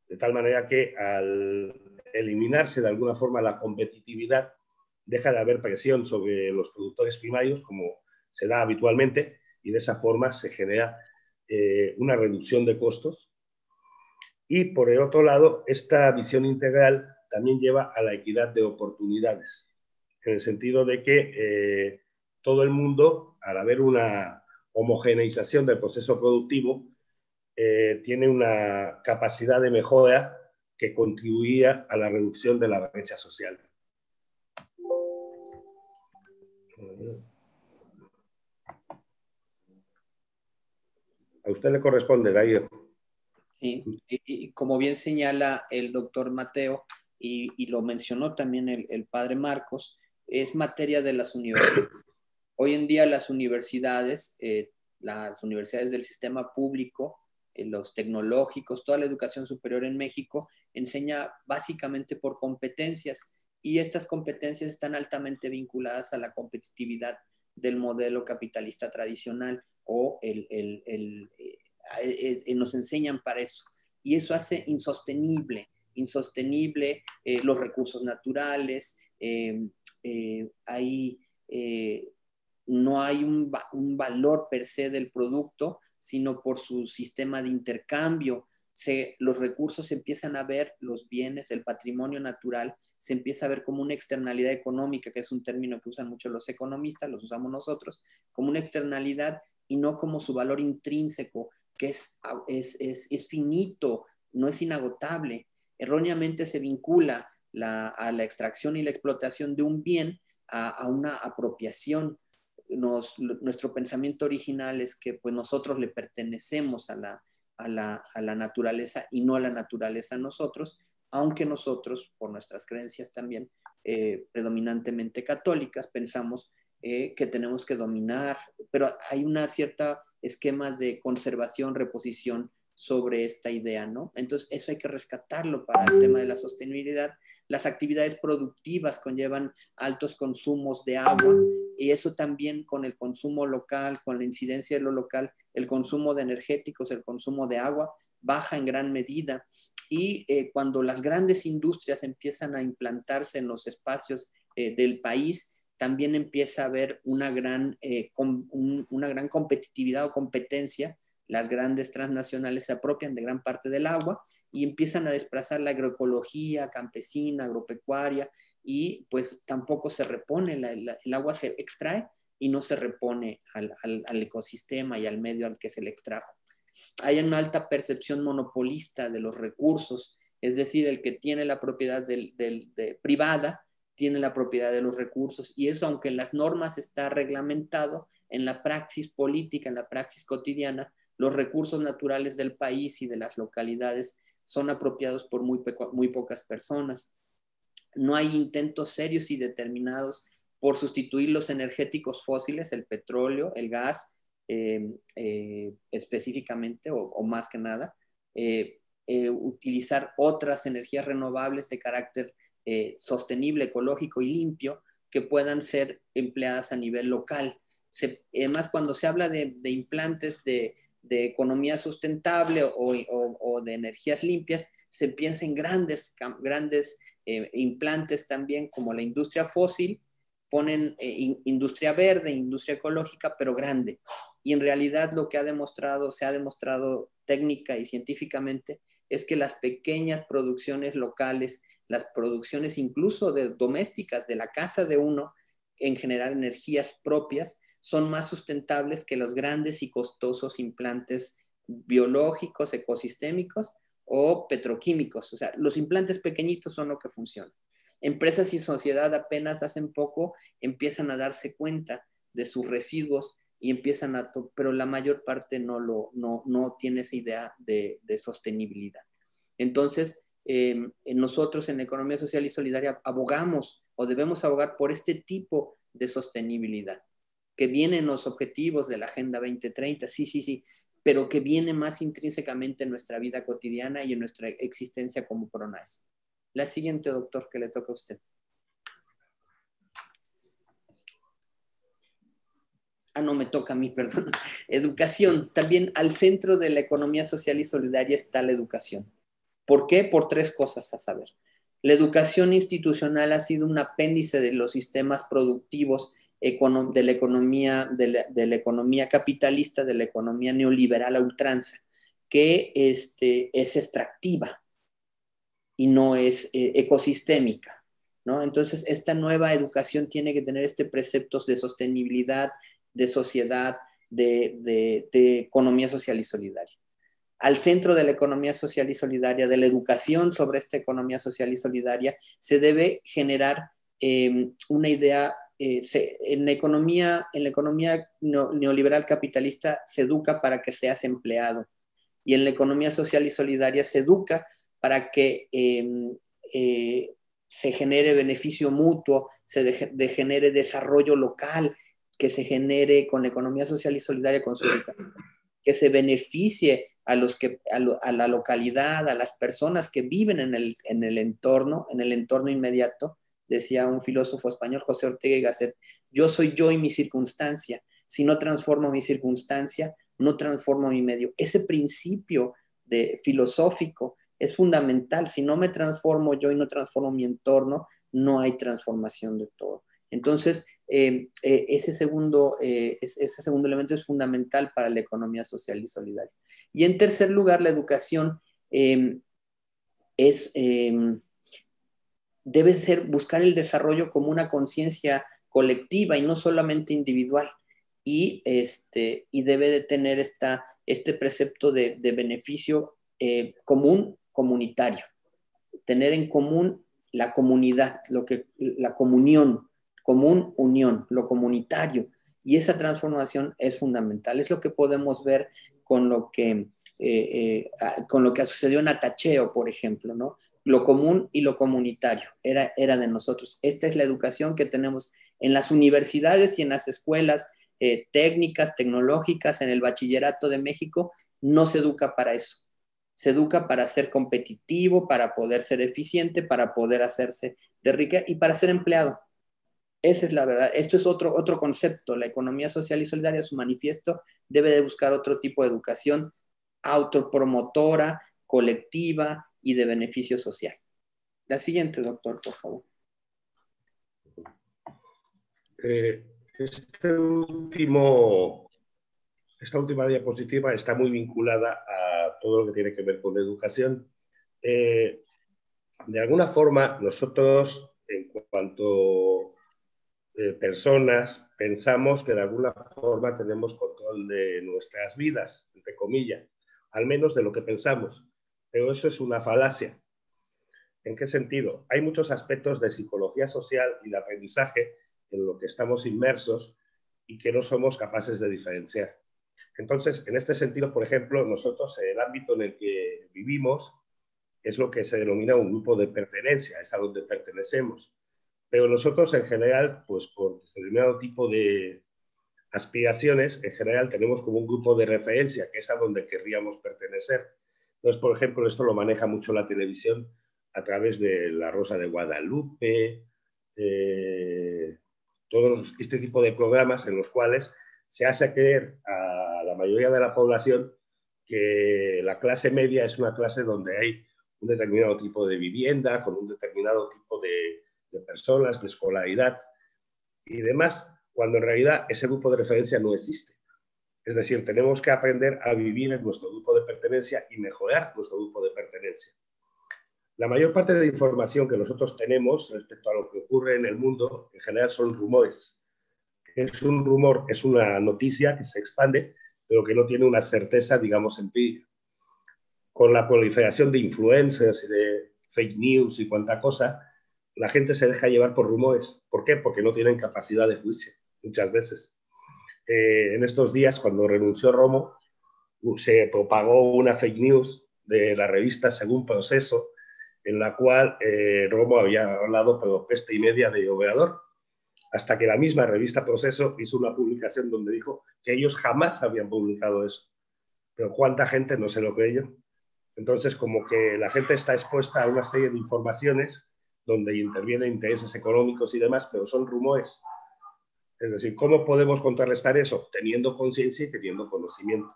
de tal manera que al eliminarse de alguna forma la competitividad, deja de haber presión sobre los productores primarios, como se da habitualmente, y de esa forma se genera una reducción de costos. Y por el otro lado, esta visión integral también lleva a la equidad de oportunidades, en el sentido de que todo el mundo, al haber una homogeneización del proceso productivo, tiene una capacidad de mejora que contribuía a la reducción de la brecha social. A usted le corresponde, Darío. Sí, y como bien señala el doctor Mateo, y lo mencionó también el padre Marcos, es materia de las universidades. Hoy en día las universidades del sistema público, los tecnológicos, toda la educación superior en México enseña básicamente por competencias, y estas competencias están altamente vinculadas a la competitividad del modelo capitalista tradicional, o nos enseñan para eso, y eso hace insostenible los recursos naturales. No hay un valor per se del producto, sino por su sistema de intercambio. Los recursos se empiezan a ver, los bienes, el patrimonio natural, se empieza a ver como una externalidad económica, que es un término que usan mucho los economistas, los usamos nosotros, como una externalidad y no como su valor intrínseco, que es finito, no es inagotable. Erróneamente se vincula a la extracción y la explotación de un bien a una apropiación. Nuestro pensamiento original es que pues, nosotros le pertenecemos a la naturaleza y no a la naturaleza a nosotros, aunque nosotros, por nuestras creencias también predominantemente católicas, pensamos que tenemos que dominar, pero hay una cierta esquemas de conservación, reposición sobre esta idea, ¿no? Entonces, eso hay que rescatarlo para el tema de la sostenibilidad. Las actividades productivas conllevan altos consumos de agua, y eso también con el consumo local, con la incidencia de lo local, el consumo de energéticos, el consumo de agua baja en gran medida. Y cuando las grandes industrias empiezan a implantarse en los espacios del país, también empieza a haber una gran competitividad o competencia. Las grandes transnacionales se apropian de gran parte del agua y empiezan a desplazar la agroecología campesina, agropecuaria, y pues tampoco se repone, el agua se extrae, y no se repone al ecosistema y al medio al que se le extrajo. Hay una alta percepción monopolista de los recursos, es decir, el que tiene la propiedad privada tiene la propiedad de los recursos, y eso, aunque en las normas está reglamentado, en la praxis política, en la praxis cotidiana, los recursos naturales del país y de las localidades son apropiados por muy pocas personas. No hay intentos serios y determinados por sustituir los energéticos fósiles, el petróleo, el gas, específicamente o más que nada, utilizar otras energías renovables de carácter sostenible, ecológico y limpio que puedan ser empleadas a nivel local. Además, cuando se habla de implantes de economía sustentable o de energías limpias, se piensa en grandes implantes también, como la industria fósil, ponen industria verde, industria ecológica, pero grande. Y en realidad lo que se ha demostrado técnica y científicamente, es que las pequeñas producciones locales, las producciones incluso domésticas de la casa de uno, en generar energías propias, son más sustentables que los grandes y costosos implantes biológicos, ecosistémicos o petroquímicos. O sea, los implantes pequeñitos son lo que funcionan. Empresas y sociedad apenas hacen poco empiezan a darse cuenta de sus residuos y pero la mayor parte no tiene esa idea de sostenibilidad. Entonces, nosotros en Economía Social y Solidaria abogamos o debemos abogar por este tipo de sostenibilidad, que viene en los objetivos de la Agenda 2030, sí, pero que viene más intrínsecamente en nuestra vida cotidiana y en nuestra existencia como PRONAES. La siguiente, doctor, que le toca a usted. No me toca a mí, perdón. Educación. También al centro de la economía social y solidaria está la educación. ¿Por qué? Por tres cosas a saber. La educación institucional ha sido un apéndice de los sistemas productivos de la economía capitalista, de la economía neoliberal a ultranza, que es extractiva y no es ecosistémica, ¿no? Entonces, esta nueva educación tiene que tener preceptos de sostenibilidad, de sociedad, de economía social y solidaria. Al centro de la economía social y solidaria, de la educación sobre esta economía social y solidaria, se debe generar una idea. En la economía neoliberal capitalista se educa para que seas empleado, y en la economía social y solidaria se educa para que se genere beneficio mutuo, genere desarrollo local, que se genere con la economía social y solidaria, con su educación, que se beneficie a la localidad, a las personas que viven en el entorno inmediato. Decía un filósofo español, José Ortega y Gasset: yo soy yo y mi circunstancia. Si no transformo mi circunstancia, no transformo mi medio. Ese principio filosófico es fundamental. Si no me transformo yo y no transformo mi entorno, no hay transformación de todo. Entonces, ese segundo elemento es fundamental para la economía social y solidaria. Y en tercer lugar, la educación debe buscar el desarrollo como una conciencia colectiva y no solamente individual. Y debe de tener este precepto de beneficio común, comunitario. Tener en común la comunidad, la comunión, común, unión, lo comunitario. Y esa transformación es fundamental. Es lo que podemos ver con lo que sucedió en Atacheo, por ejemplo, ¿no? Lo común y lo comunitario era de nosotros. Esta es la educación que tenemos en las universidades y en las escuelas técnicas, tecnológicas, en el bachillerato de México. No se educa para eso. Se educa para ser competitivo, para poder ser eficiente, para poder hacerse de rica y para ser empleado. Esa es la verdad. Esto es otro concepto. La economía social y solidaria, su manifiesto, debe de buscar otro tipo de educación autopromotora, colectiva y de beneficio social. La siguiente, doctor, por favor. Esta última diapositiva está muy vinculada a todo lo que tiene que ver con la educación. De alguna forma, nosotros, en cuanto personas pensamos que de alguna forma tenemos control de nuestras vidas, entre comillas, al menos de lo que pensamos. Pero eso es una falacia. ¿En qué sentido? Hay muchos aspectos de psicología social y de aprendizaje en lo que estamos inmersos y que no somos capaces de diferenciar. Entonces, en este sentido, por ejemplo, nosotros, en el ámbito en el que vivimos, es lo que se denomina un grupo de pertenencia, es a donde pertenecemos. Pero nosotros, en general, pues por determinado tipo de aspiraciones, en general tenemos como un grupo de referencia, que es a donde querríamos pertenecer. Entonces, por ejemplo, esto lo maneja mucho la televisión a través de La Rosa de Guadalupe, todos este tipo de programas en los cuales se hace creer a la mayoría de la población que la clase media es una clase donde hay un determinado tipo de vivienda, con un determinado tipo de personas, de escolaridad y demás, cuando en realidad ese grupo de referencia no existe. Es decir, tenemos que aprender a vivir en nuestro grupo de pertenencia y mejorar nuestro grupo de pertenencia. La mayor parte de la información que nosotros tenemos respecto a lo que ocurre en el mundo, en general, son rumores. Es un rumor, es una noticia que se expande, pero que no tiene una certeza, digamos, empírica. Con la proliferación de influencers y de fake news y cuanta cosa, la gente se deja llevar por rumores. ¿Por qué? Porque no tienen capacidad de juicio, muchas veces. En estos días, cuando renunció Romo, se propagó una fake news de la revista Según Proceso, en la cual Romo había hablado por peste y media de Obrador, hasta que la misma revista Proceso hizo una publicación donde dijo que ellos jamás habían publicado eso. Pero ¿cuánta gente no se lo creyó? Entonces, como que la gente está expuesta a una serie de informaciones donde intervienen intereses económicos y demás, pero son rumores. Es decir, ¿cómo podemos contrarrestar eso? Teniendo conciencia y teniendo conocimiento.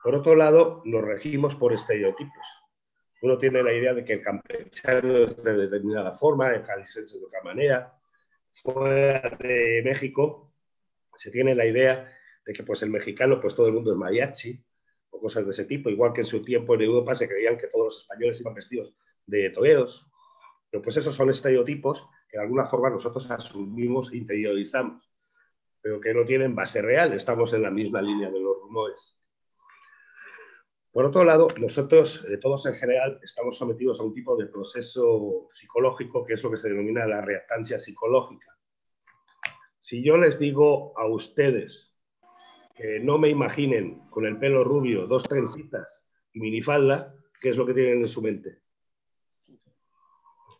Por otro lado, nos regimos por estereotipos. Uno tiene la idea de que el campechano es de determinada forma, el jalisciense de otra manera. Fuera de México se tiene la idea de que pues, el mexicano, pues todo el mundo es mariachi, o cosas de ese tipo, igual que en su tiempo en Europa se creían que todos los españoles iban vestidos de toreros. Pero pues esos son estereotipos que de alguna forma nosotros asumimos e interiorizamos, pero que no tienen base real, estamos en la misma línea de los rumores. Por otro lado, nosotros, todos en general, estamos sometidos a un tipo de proceso psicológico que es lo que se denomina la reactancia psicológica. Si yo les digo a ustedes que no me imaginen con el pelo rubio, 2 trencitas y minifalda, ¿qué es lo que tienen en su mente?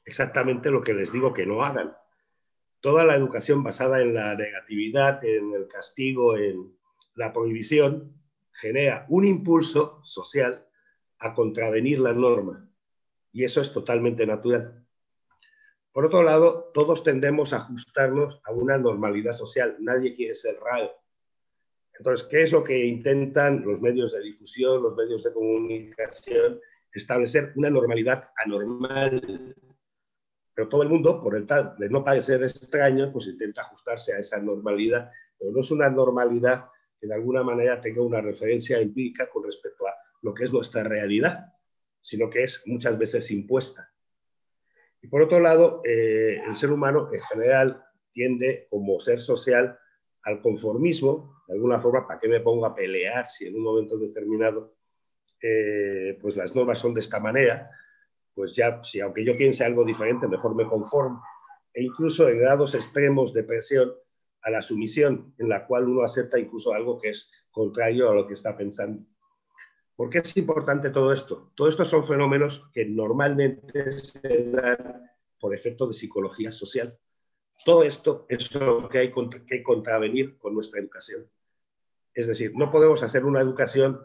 Exactamente lo que les digo que no hagan. Toda la educación basada en la negatividad, en el castigo, en la prohibición, genera un impulso social a contravenir la norma. Y eso es totalmente natural. Por otro lado, todos tendemos a ajustarnos a una normalidad social. Nadie quiere ser raro. Entonces, ¿qué es lo que intentan los medios de difusión, los medios de comunicación? Establecer una normalidad anormal. Pero todo el mundo, por el tal de no parecer extraño, pues intenta ajustarse a esa normalidad. Pero no es una normalidad que de alguna manera tenga una referencia empírica con respecto a lo que es nuestra realidad, sino que es muchas veces impuesta. Y por otro lado, el ser humano en general tiende, como ser social, al conformismo. De alguna forma, ¿para qué me pongo a pelear si en un momento determinado pues las normas son de esta manera? Pues ya, si aunque yo piense algo diferente, mejor me conformo. E incluso en grados extremos de presión a la sumisión, en la cual uno acepta incluso algo que es contrario a lo que está pensando. ¿Por qué es importante todo esto? Todo esto son fenómenos que normalmente se dan por efecto de psicología social. Todo esto es lo que hay que contravenir con nuestra educación. Es decir, no podemos hacer una educación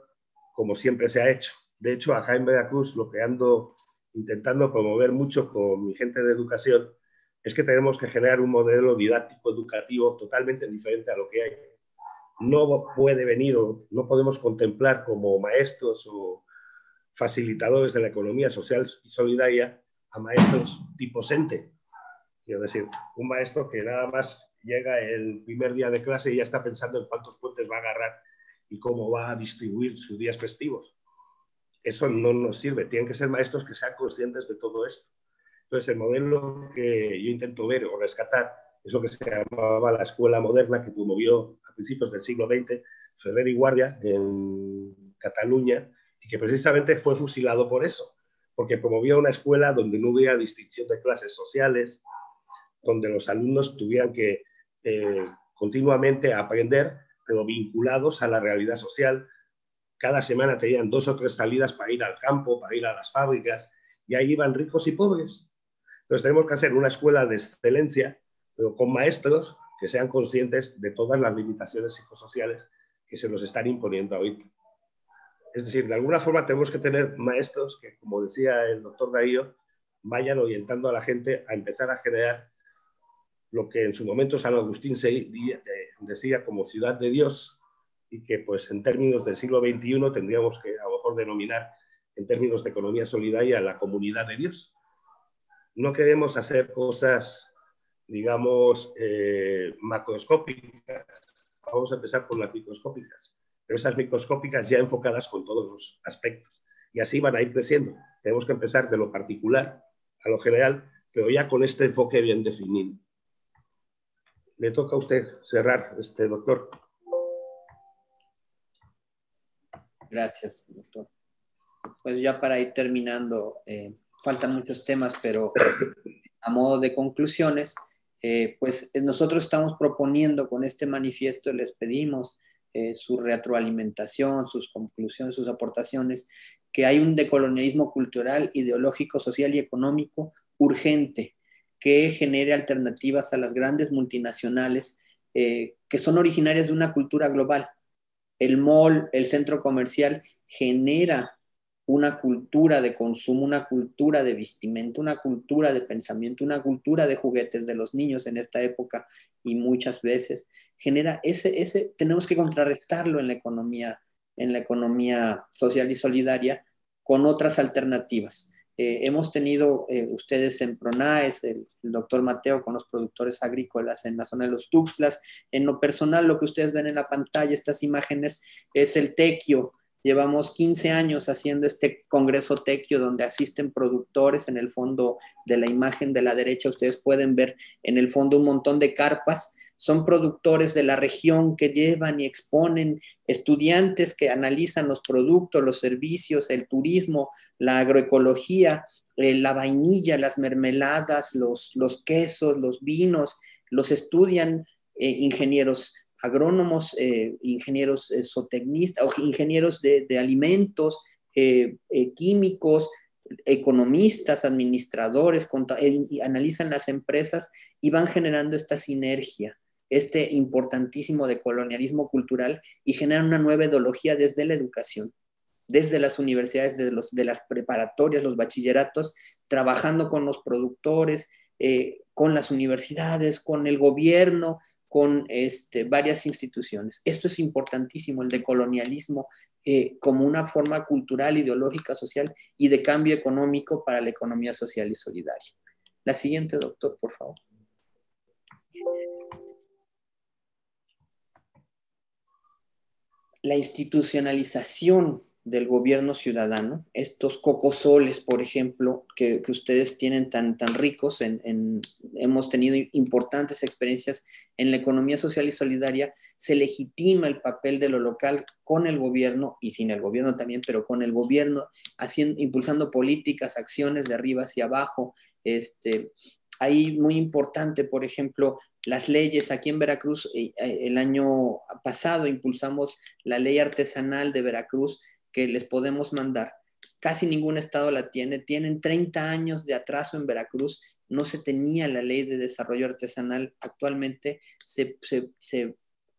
como siempre se ha hecho. De hecho, acá en Veracruz, lo que ando intentando promover mucho con mi gente de educación es que tenemos que generar un modelo didáctico educativo totalmente diferente a lo que hay. No puede venir o no podemos contemplar como maestros o facilitadores de la economía social y solidaria a maestros tipo Sente. Quiero decir, un maestro que nada más llega el primer día de clase y ya está pensando en cuántos puentes va a agarrar y cómo va a distribuir sus días festivos. Eso no nos sirve. Tienen que ser maestros que sean conscientes de todo esto. Entonces, el modelo que yo intento ver o rescatar Es lo que se llamaba la escuela moderna, que promovió a principios del siglo XX Ferrer y Guardia en Cataluña, y que precisamente fue fusilado por eso, porque promovía una escuela donde no hubiera distinción de clases sociales, donde los alumnos tuvieran que continuamente aprender, pero vinculados a la realidad social. Cada semana tenían 2 o 3 salidas para ir al campo, para ir a las fábricas, y ahí iban ricos y pobres. Entonces tenemos que hacer una escuela de excelencia, pero con maestros que sean conscientes de todas las limitaciones psicosociales que se nos están imponiendo ahorita. Es decir, de alguna forma tenemos que tener maestros que, como decía el doctor Darío, vayan orientando a la gente a empezar a generar lo que en su momento San Agustín decía como ciudad de Dios, y que pues en términos del siglo XXI tendríamos que a lo mejor denominar en términos de economía solidaria la comunidad de Dios. No queremos hacer cosas, digamos, macroscópicas. Vamos a empezar por las microscópicas, pero esas microscópicas ya enfocadas con todos los aspectos, y así van a ir creciendo. Tenemos que empezar de lo particular a lo general, pero ya con este enfoque bien definido. Le toca a usted cerrar, doctor. Gracias, doctor. Pues ya para ir terminando, faltan muchos temas, pero a modo de conclusiones, pues nosotros estamos proponiendo con este manifiesto, les pedimos su retroalimentación, sus conclusiones, sus aportaciones, que hay un decolonialismo cultural, ideológico, social y económico urgente, que genere alternativas a las grandes multinacionales que son originarias de una cultura global. El mall, el centro comercial, genera una cultura de consumo, una cultura de vestimenta, una cultura de pensamiento, una cultura de juguetes de los niños en esta época, y muchas veces genera tenemos que contrarrestarlo en la economía social y solidaria con otras alternativas. Hemos tenido ustedes en PRONAES, el doctor Mateo con los productores agrícolas en la zona de los Tuxtlas. En lo personal, lo que ustedes ven en la pantalla, estas imágenes, es el tequio. Llevamos 15 años haciendo este congreso tequio, donde asisten productores. En el fondo de la imagen de la derecha ustedes pueden ver en el fondo un montón de carpas. Son productores de la región que llevan y exponen, estudiantes que analizan los productos, los servicios, el turismo, la agroecología, la vainilla, las mermeladas, los quesos, los vinos. Los estudian ingenieros agrónomos, ingenieros zootecnistas, o ingenieros de alimentos, químicos, economistas, administradores, analizan las empresas y van generando esta sinergia, este importantísimo decolonialismo cultural, y generan una nueva ideología desde la educación, desde las universidades, de las preparatorias, los bachilleratos, trabajando con los productores, con las universidades, con el gobierno, con varias instituciones. Esto es importantísimo, el decolonialismo como una forma cultural, ideológica, social y de cambio económico para la economía social y solidaria. La siguiente, doctor, por favor. La institucionalización del gobierno ciudadano, estos cocosoles, por ejemplo, que ustedes tienen tan ricos, hemos tenido importantes experiencias en la economía social y solidaria. Se legitima el papel de lo local con el gobierno, y sin el gobierno también, pero con el gobierno, impulsando políticas, acciones de arriba hacia abajo. Ahí muy importante, por ejemplo, las leyes. Aquí en Veracruz, el año pasado impulsamos la ley artesanal de Veracruz, que les podemos mandar. Casi ningún estado la tiene. Tienen 30 años de atraso en Veracruz. No se tenía la ley de desarrollo artesanal. Actualmente se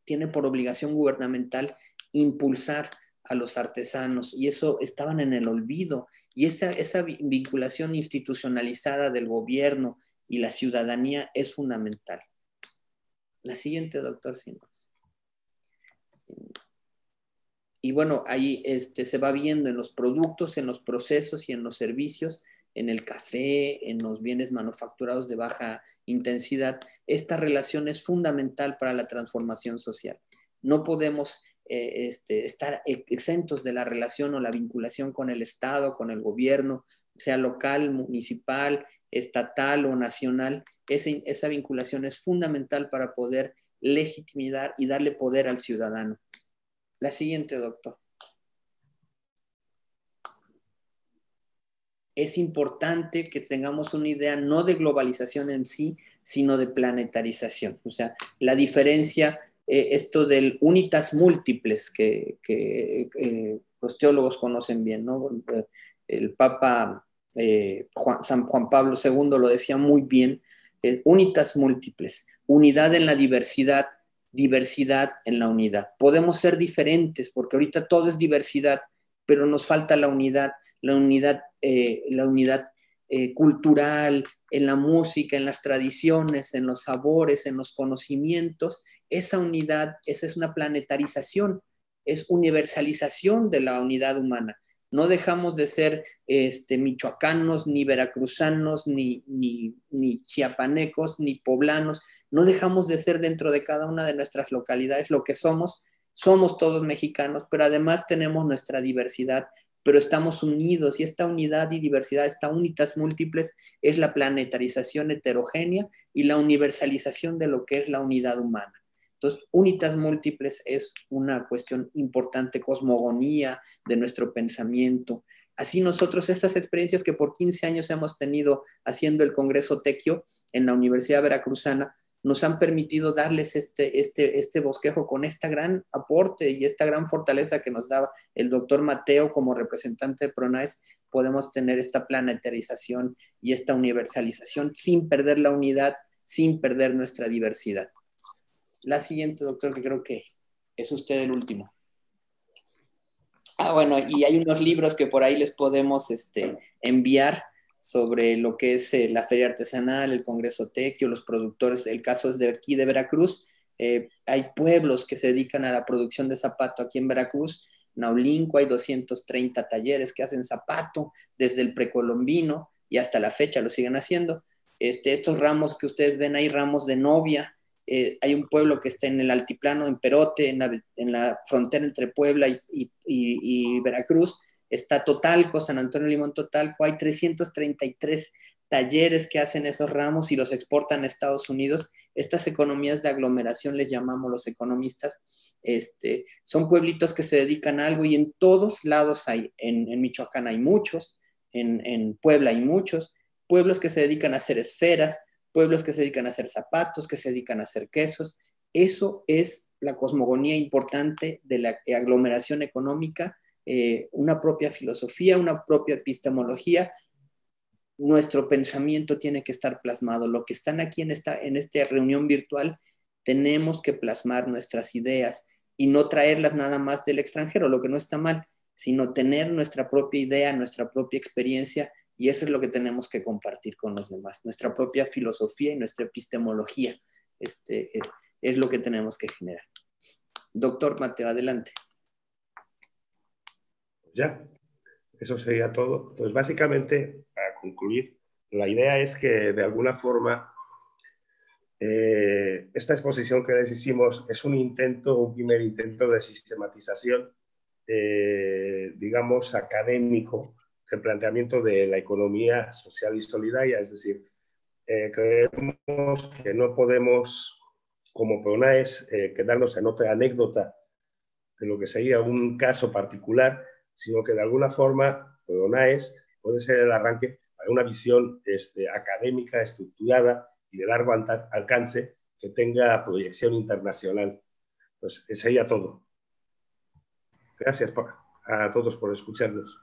tiene por obligación gubernamental impulsar a los artesanos, y eso estaban en el olvido. Y esa vinculación institucionalizada del gobierno y la ciudadanía es fundamental. La siguiente, doctor Simons. Sí. Y bueno, ahí se va viendo en los productos, en los procesos y en los servicios, en el café, en los bienes manufacturados de baja intensidad. Esta relación es fundamental para la transformación social. No podemos estar exentos de la relación o la vinculación con el Estado, con el gobierno, sea local, municipal, estatal o nacional. Esa vinculación es fundamental para poder legitimar y darle poder al ciudadano. La siguiente, doctor. Es importante que tengamos una idea no de globalización en sí, sino de planetarización. O sea, la diferencia, esto del unitas múltiples que los teólogos conocen bien, ¿no? El Papa San Juan Pablo II lo decía muy bien, unitas múltiples, unidad en la diversidad, diversidad en la unidad. Podemos ser diferentes, porque ahorita todo es diversidad, pero nos falta la unidad cultural, en la música, en las tradiciones, en los sabores, en los conocimientos. Esa unidad, esa es una planetarización, es universalización de la unidad humana. No dejamos de ser michoacanos, ni veracruzanos, ni chiapanecos, ni poblanos. No dejamos de ser dentro de cada una de nuestras localidades lo que somos. Somos todos mexicanos, pero además tenemos nuestra diversidad, pero estamos unidos, y esta unidad y diversidad, esta unitas múltiples, es la planetarización heterogénea y la universalización de lo que es la unidad humana. Entonces, unitas múltiples es una cuestión importante, cosmogonía de nuestro pensamiento. Así nosotros, estas experiencias que por 15 años hemos tenido haciendo el Congreso Tequio en la Universidad Veracruzana, nos han permitido darles este bosquejo con este gran aporte y esta gran fortaleza que nos daba el doctor Mateo como representante de PRONAES. Podemos tener esta planetarización y esta universalización sin perder la unidad, sin perder nuestra diversidad. La siguiente, doctor, que creo que es usted el último. Bueno, y hay unos libros que por ahí les podemos enviar sobre lo que es la feria artesanal, el Congreso Tequio, los productores. El caso es de aquí de Veracruz. Hay pueblos que se dedican a la producción de zapato aquí en Veracruz. Naulinco, hay 230 talleres que hacen zapato desde el precolombino y hasta la fecha lo siguen haciendo. Estos ramos que ustedes ven ahí, ramos de novia. Hay un pueblo que está en el altiplano, en Perote, en la frontera entre Puebla y Veracruz. Está Totalco, San Antonio Limón Totalco. Hay 333 talleres que hacen esos ramos y los exportan a Estados Unidos. Estas economías de aglomeración les llamamos los economistas. Son pueblitos que se dedican a algo, y en todos lados hay. En Michoacán hay muchos, en Puebla hay muchos. Pueblos que se dedican a hacer esferas, pueblos que se dedican a hacer zapatos, que se dedican a hacer quesos. Eso es la cosmogonía importante de la aglomeración económica, una propia filosofía, una propia epistemología. Nuestro pensamiento tiene que estar plasmado. Lo que están aquí en esta reunión virtual, tenemos que plasmar nuestras ideas y no traerlas nada más del extranjero, lo que no está mal, sino tener nuestra propia idea, nuestra propia experiencia. Y eso es lo que tenemos que compartir con los demás, nuestra propia filosofía y nuestra epistemología. Es lo que tenemos que generar. Doctor Mateo, adelante. Ya, eso sería todo. Entonces, básicamente, para concluir, la idea es que, de alguna forma, esta exposición que les hicimos es un primer intento de sistematización, digamos, académico, el planteamiento de la economía social y solidaria. Es decir, creemos que no podemos, como PRONAES, quedarnos en otra anécdota de lo que sería un caso particular, sino que de alguna forma PRONAES puede ser el arranque para una visión académica, estructurada y de largo alcance que tenga proyección internacional. Pues sería todo. Gracias a todos por escucharnos.